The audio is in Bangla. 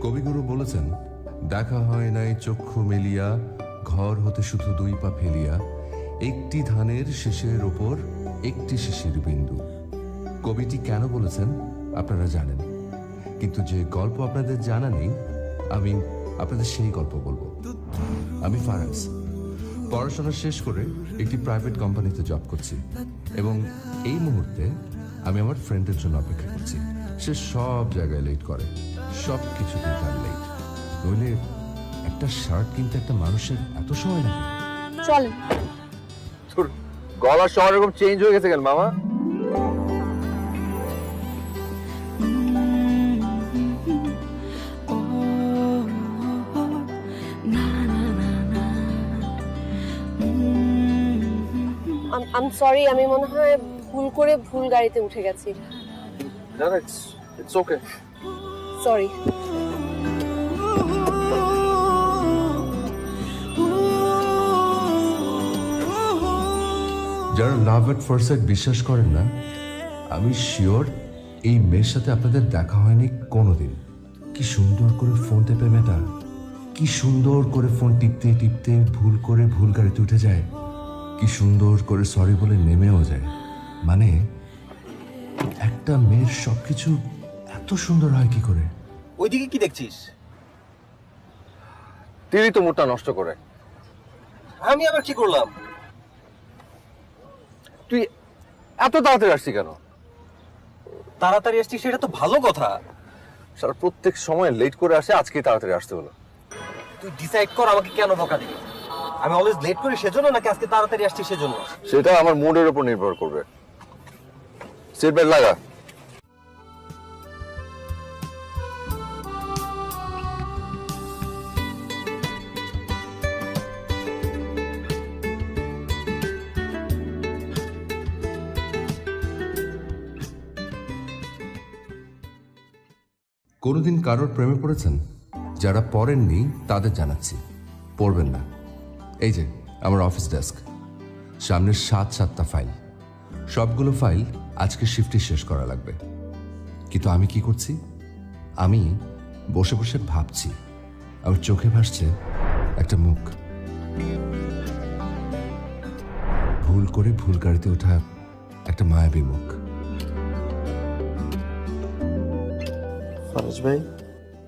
কবিগুরু বলেছেন, দেখা হয় নাই চক্ষু মেলিয়া, ঘর হতে শুধু দুই পা ফেলিয়া, একটি ধানের শেষের ওপর একটি শিশির বিন্দু। কবিটি কেন বলেছেন আপনারা জানেন, কিন্তু যে গল্প আপনাদের জানা নেই, আমি আপনাদের সেই গল্প বলবো। আমি ফারাজ, পড়াশোনা শেষ করে একটি প্রাইভেট কোম্পানিতে জব করছি এবং এই মুহূর্তে আমি আমার ফ্রেন্ডের জন্য অপেক্ষা করছি। সে সব জায়গায় লেট করে, সব কিছুতেই তার লেট। নইলে একটা শার্ট কিনতে একটা মানুষের এত সময় লাগে? চলেন। তোর গলার স্বর এরকম চেঞ্জ হয়ে গেছে কেন মামা? আম সরি, আমি মনে হয় ভুল করে ভুল গাড়িতে উঠে গেছি। না না, ইটস ওকে। সরি। যারা লাভ এট ফার্স্ট সাইট বিশ্বাস করেন না, আমি শিওর এই মেয়ের সাথে আপনাদের দেখা হয়নি কোনোদিন। কি সুন্দর করে ফোন টেপে মেয়েটা, কি সুন্দর করে ফোন টিপতে টিপতে ভুল করে ভুল গাড়িতে উঠে যায়, কি সুন্দর করে সরি বলে নেমেও যায়। মানে একটা মেয়ের সবকিছু এত সুন্দর হয় কি করে? ওইদিকে কি দেখছিস? তুই তো মুডটা নষ্ট করে। আমি আবার কি করলাম? তুই এত তাড়াতাড়ি আসছি কেন? তাড়াতাড়ি আসছিস সেটা তো ভালো কথা। সারা প্রত্যেক সময় লেট করে আসে, আজকে তাড়াতাড়ি আসতে হলো। তুই ডিসাইড কর আমাকে কেন বকা দিবি। আমি অলওয়েজ লেট করি সেজন্য নাকি আজকে তাড়াতাড়ি আসছি সেজন্য? সেটা আমার মুডের উপর নির্ভর করবে। সিট বেল্ট লাগা। কোনোদিন কারোর প্রেমে পড়েছেন? যারা পড়েননি তাদের জানাচ্ছি, পড়বেন না। এই যে আমার অফিস ডেস্ক, সামনের 7টা ফাইল, সবগুলো ফাইল আজকে শিফটে শেষ করা লাগবে। কিন্তু আমি কি করছি? আমি বসে বসে ভাবছি, আমার চোখে ভাসছে একটা মুখ। ভুল করে ভুল গাড়িতে ওঠা একটা মায়াবী মুখ। ফারাজ ভাই,